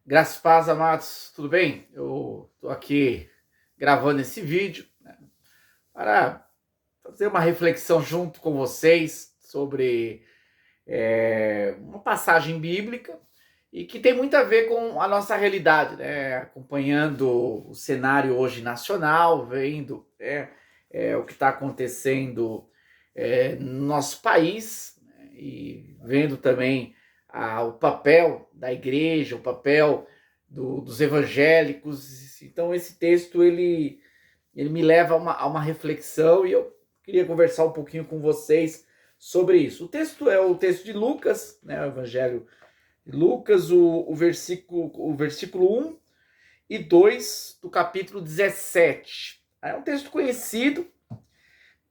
Graças e paz, amados, tudo bem? Eu estou aqui gravando esse vídeo, né, para fazer uma reflexão junto com vocês sobre uma passagem bíblica e que tem muito a ver com a nossa realidade, né? Acompanhando o cenário hoje nacional, vendo o que está acontecendo no nosso país, né, e vendo também o papel da igreja, o papel dos evangélicos. Então esse texto ele me leva a uma reflexão e eu queria conversar um pouquinho com vocês sobre isso. O texto é o texto de Lucas, né, o Evangelho de Lucas, o versículo 1 e 2 do capítulo 17. É um texto conhecido.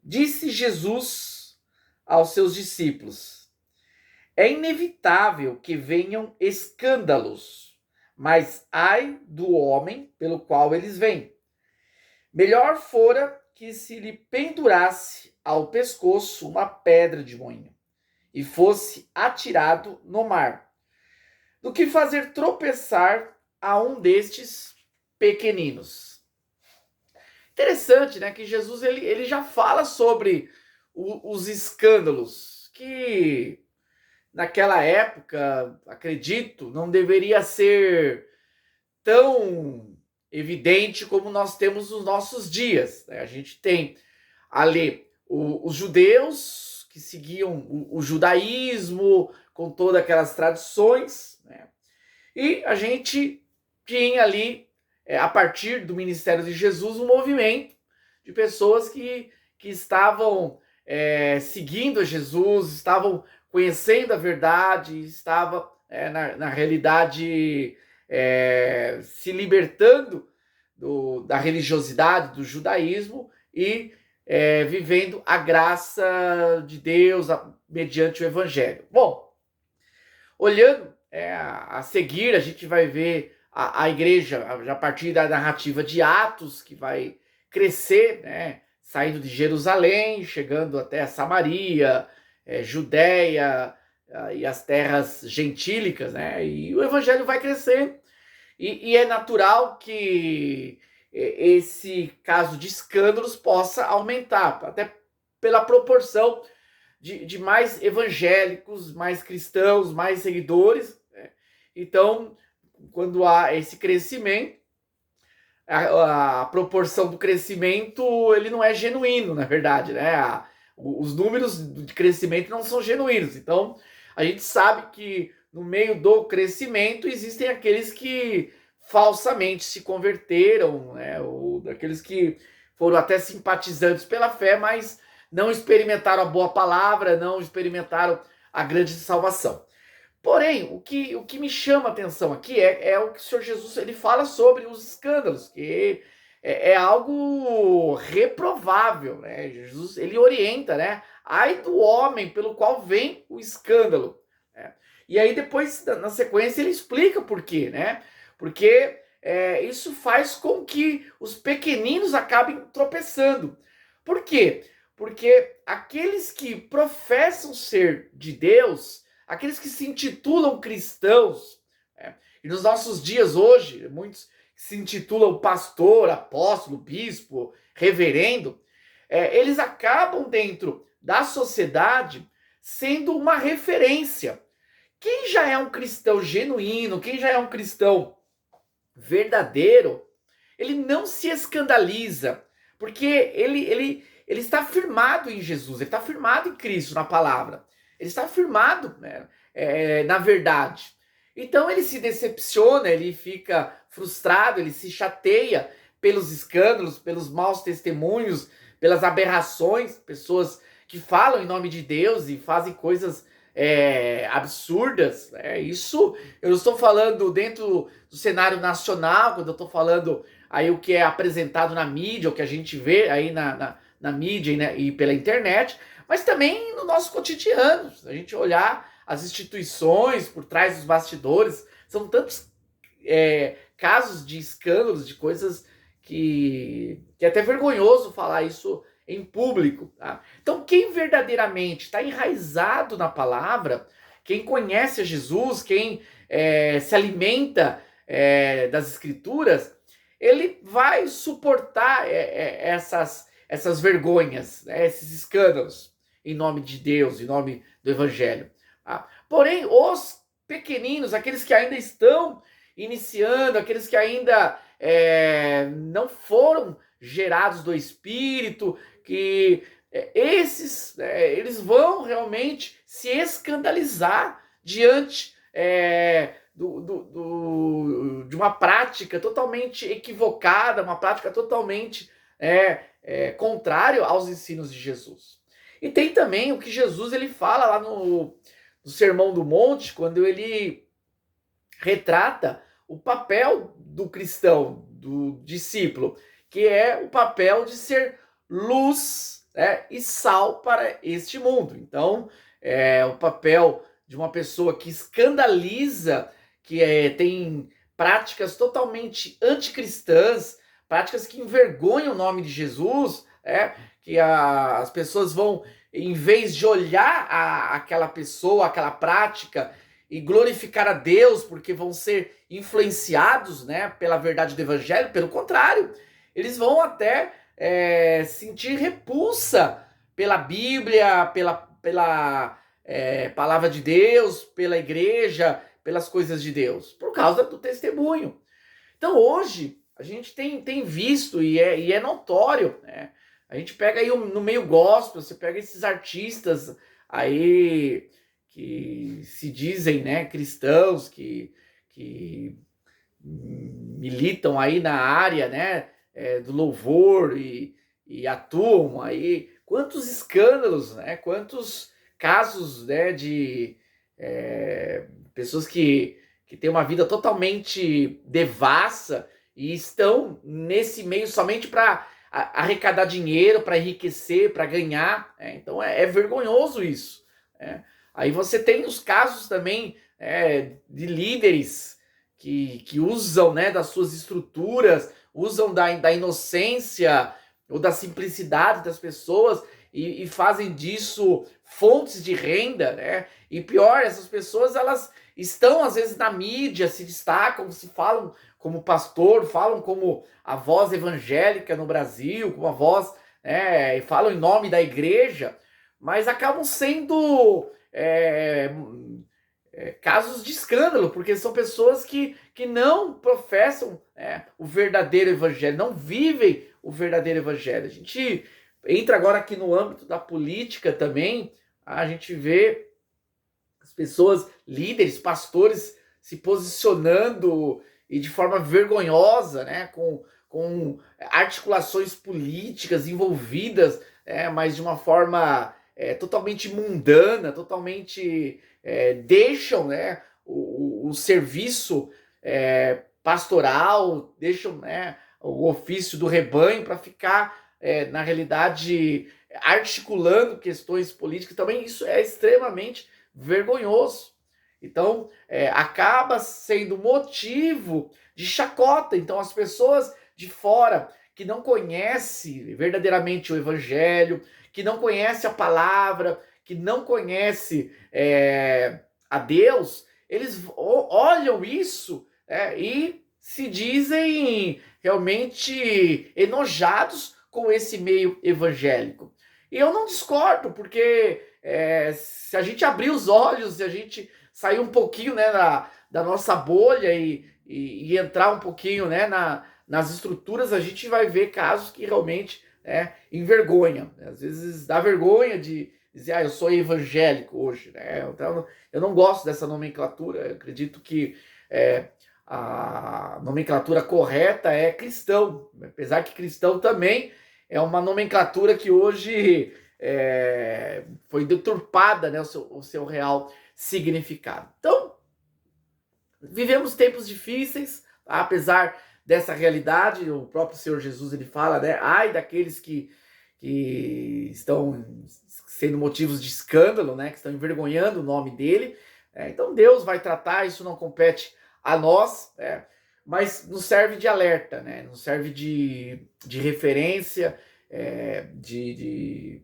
Disse Jesus aos seus discípulos: é inevitável que venham escândalos, mas ai do homem pelo qual eles vêm. Melhor fora que se lhe pendurasse ao pescoço uma pedra de moinho e fosse atirado no mar, do que fazer tropeçar a um destes pequeninos. Interessante, né, que Jesus ele já fala sobre os escândalos que naquela época, acredito, não deveria ser tão evidente como nós temos nos nossos dias, né? A gente tem ali os judeus que seguiam o judaísmo com todas aquelas tradições, né? E a gente tinha ali, a partir do ministério de Jesus, um movimento de pessoas que estavam seguindo a Jesus, estavam conhecendo a verdade, estavam, na realidade, se libertando da religiosidade, do judaísmo e vivendo a graça de Deus mediante o evangelho. Bom, olhando a seguir, a gente vai ver a igreja a partir da narrativa de Atos, que vai crescer, né, saindo de Jerusalém, chegando até Samaria, Judéia, e as terras gentílicas, né? E o evangelho vai crescer. E é natural que esse caso de escândalos possa aumentar, até pela proporção de mais evangélicos, mais cristãos, mais seguidores, né? Então, quando há esse crescimento, a proporção do crescimento ele não é genuíno, na verdade, né? Os números de crescimento não são genuínos. Então, a gente sabe que no meio do crescimento existem aqueles que falsamente se converteram, né? Ou daqueles que foram até simpatizantes pela fé, mas não experimentaram a boa palavra, não experimentaram a grande salvação. Porém, o que me chama a atenção aqui é o que o Senhor Jesus ele fala sobre os escândalos, que é algo reprovável, né? Jesus ele orienta, né? Ai do homem pelo qual vem o escândalo, né? E aí depois, na sequência, ele explica por quê, né? Porque isso faz com que os pequeninos acabem tropeçando. Por quê? Porque aqueles que professam ser de Deus, aqueles que se intitulam cristãos, e nos nossos dias hoje, muitos se intitulam pastor, apóstolo, bispo, reverendo, eles acabam dentro da sociedade sendo uma referência. Quem já é um cristão genuíno, quem já é um cristão verdadeiro, ele não se escandaliza, porque ele está firmado em Jesus, ele está firmado em Cristo, na palavra. Ele está firmado, né, na verdade. Então ele se decepciona, ele fica frustrado, ele se chateia pelos escândalos, pelos maus testemunhos, pelas aberrações, pessoas que falam em nome de Deus e fazem coisas absurdas. Isso eu não estou falando dentro do cenário nacional, quando eu estou falando aí o que é apresentado na mídia, o que a gente vê aí na mídia e, né, e pela internet, mas também no nosso cotidiano. Se a gente olhar as instituições por trás dos bastidores, são tantos casos de escândalos, de coisas que é até vergonhoso falar isso em público. Tá? Então, quem verdadeiramente está enraizado na palavra, quem conhece a Jesus, quem se alimenta das Escrituras, ele vai suportar essas vergonhas, né, esses escândalos, em nome de Deus, em nome do Evangelho. Tá? Porém, os pequeninos, aqueles que ainda estão iniciando, aqueles que ainda não foram gerados do Espírito, que esses, eles vão realmente se escandalizar diante de uma prática totalmente equivocada, uma prática totalmente contrária aos ensinos de Jesus. E tem também o que Jesus ele fala lá no Sermão do Monte, quando ele retrata o papel do cristão, do discípulo, que é o papel de ser luz e sal para este mundo. Então, o papel de uma pessoa que escandaliza, que tem práticas totalmente anticristãs, práticas que envergonham o nome de Jesus, que as pessoas vão, em vez de olhar aquela pessoa, aquela prática, e glorificar a Deus, porque vão ser influenciados, pela verdade do Evangelho, pelo contrário, eles vão até sentir repulsa pela Bíblia, pela palavra de Deus, pela igreja, pelas coisas de Deus, por causa do testemunho. Então hoje a gente tem visto e é notório, né? A gente pega aí no meio gospel, você pega esses artistas aí que se dizem, cristãos, que militam aí na área, do louvor e atuam aí. Quantos escândalos, quantos casos, de pessoas que têm uma vida totalmente devassa e estão nesse meio somente para arrecadar dinheiro, para enriquecer, para ganhar. Então é vergonhoso isso. Aí você tem os casos também de líderes que usam das suas estruturas, usam da inocência ou da simplicidade das pessoas e fazem disso fontes de renda, E pior, essas pessoas elas estão às vezes na mídia, se destacam, se falam como pastor, falam como a voz evangélica no Brasil, como a voz, e falam em nome da igreja, mas acabam sendo casos de escândalo, porque são pessoas que não professam o verdadeiro evangelho, não vivem o verdadeiro evangelho. A gente entra agora aqui no âmbito da política também, a gente vê as pessoas, líderes, pastores, se posicionando e de forma vergonhosa, com articulações políticas envolvidas, mas de uma forma totalmente mundana, totalmente deixam o serviço pastoral, deixam o ofício do rebanho para ficar, na realidade, articulando questões políticas. Também isso é extremamente vergonhoso. Então, acaba sendo motivo de chacota. Então, as pessoas de fora que não conhecem verdadeiramente o Evangelho, que não conhecem a palavra, que não conhecem a Deus, eles olham isso e se dizem realmente enojados com esse meio evangélico. E eu não discordo, porque se a gente abrir os olhos, se a gente sair um pouquinho da nossa bolha e entrar um pouquinho nas estruturas, a gente vai ver casos que realmente envergonham. Às vezes dá vergonha de dizer, eu sou evangélico hoje. Então, eu não gosto dessa nomenclatura. Eu acredito que a nomenclatura correta é cristão, apesar que cristão também é uma nomenclatura que hoje foi deturpada, o seu real significado. Então, vivemos tempos difíceis, tá? Apesar dessa realidade, o próprio Senhor Jesus ele fala, ai daqueles que estão sendo motivos de escândalo, que estão envergonhando o nome dele. Então Deus vai tratar, isso não compete a nós, mas nos serve de alerta, nos serve de referência, de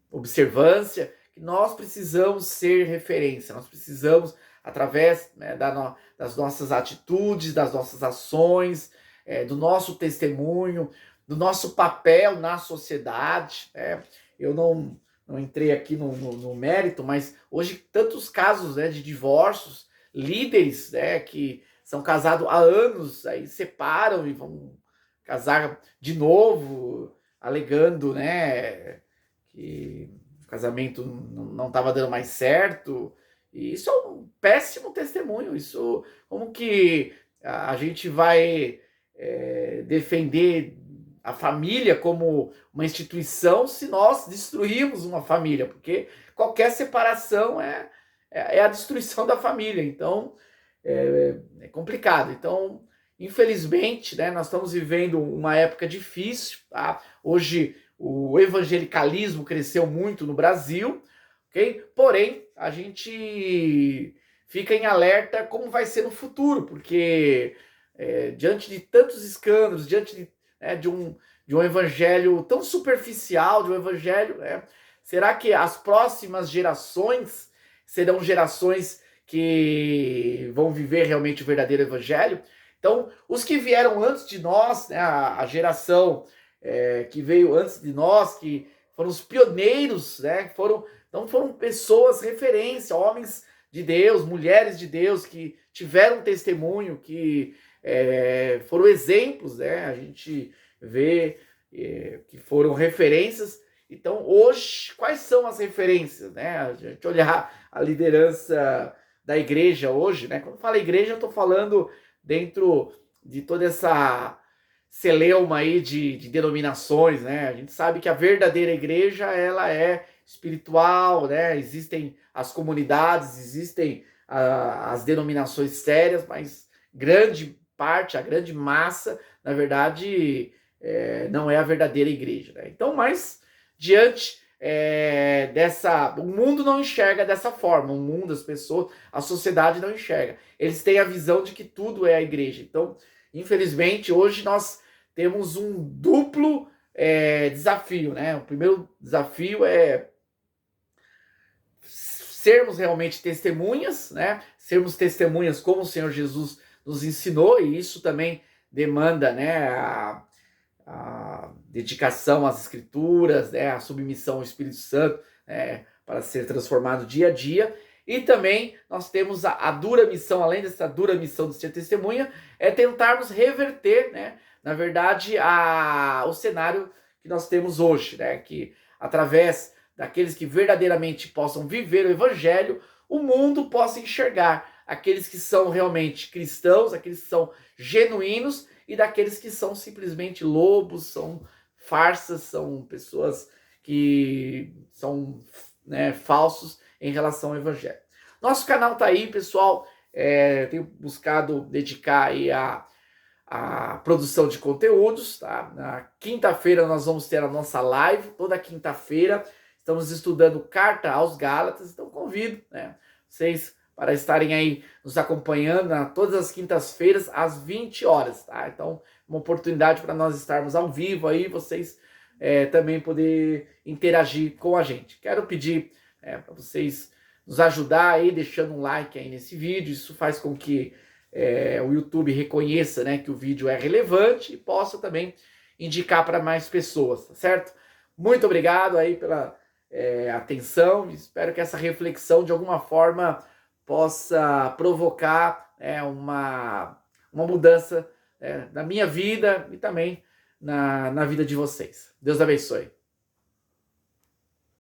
observância, que nós precisamos ser referência, nós precisamos, através, né, das nossas atitudes, das nossas ações, do nosso testemunho, do nosso papel na sociedade. Eu não entrei aqui no mérito, mas hoje tantos casos, né, de divórcios, líderes, né, que são casados há anos, aí separam e vão casar de novo, alegando, né, que o casamento não estava dando mais certo. E isso é um péssimo testemunho. Isso, como que a gente vai defender a família como uma instituição se nós destruirmos uma família? Porque qualquer separação é a destruição da família. Então, é complicado. Então, infelizmente, né, nós estamos vivendo uma época difícil. Tá? Hoje, o evangelicalismo cresceu muito no Brasil, ok? Porém, a gente fica em alerta como vai ser no futuro, porque diante de tantos escândalos, diante de um evangelho tão superficial, de um evangelho, será que as próximas gerações serão gerações que vão viver realmente o verdadeiro evangelho? Então, os que vieram antes de nós, né, a geração que veio antes de nós, que foram os pioneiros, né, então foram pessoas referência, homens de Deus, mulheres de Deus, que tiveram testemunho, que foram exemplos, né, a gente vê que foram referências. Então, hoje, quais são as referências, né? A gente olhar a liderança da igreja hoje, né? Quando fala igreja, eu estou falando dentro de toda essa celeuma aí de denominações, né? A gente sabe que a verdadeira igreja, ela é espiritual, né? Existem as comunidades, existem as denominações sérias, mas grande parte, a grande massa, na verdade, não é a verdadeira igreja, né? Então, mas diante o mundo não enxerga dessa forma, o mundo, as pessoas, a sociedade não enxerga. Eles têm a visão de que tudo é a igreja. Então, infelizmente, hoje nós temos um duplo desafio, né? O primeiro desafio é sermos realmente testemunhas, né? Sermos testemunhas como o Senhor Jesus nos ensinou, e isso também demanda, né, a dedicação às escrituras, né, a submissão ao Espírito Santo, para ser transformado dia a dia. E também nós temos a dura missão, além dessa dura missão de ser testemunha, é tentarmos reverter, né, na verdade, o cenário que nós temos hoje, né, que através daqueles que verdadeiramente possam viver o evangelho, o mundo possa enxergar aqueles que são realmente cristãos, aqueles que são genuínos, e daqueles que são simplesmente lobos, são farsas, são pessoas que são, né, falsos em relação ao evangelho. Nosso canal tá aí, pessoal. Tenho buscado dedicar aí a produção de conteúdos, tá? Na quinta-feira nós vamos ter a nossa live, toda quinta-feira. Estamos estudando Carta aos Gálatas, então convido, né, vocês para estarem aí nos acompanhando todas as quintas-feiras às 20 horas, tá? Então, uma oportunidade para nós estarmos ao vivo aí, vocês também poder interagir com a gente. Quero pedir para vocês nos ajudar aí, deixando um like aí nesse vídeo. Isso faz com que o YouTube reconheça, né, que o vídeo é relevante e possa também indicar para mais pessoas, tá certo? Muito obrigado aí pela atenção. Espero que essa reflexão, de alguma forma, possa provocar uma mudança na minha vida e também na vida de vocês. Deus abençoe.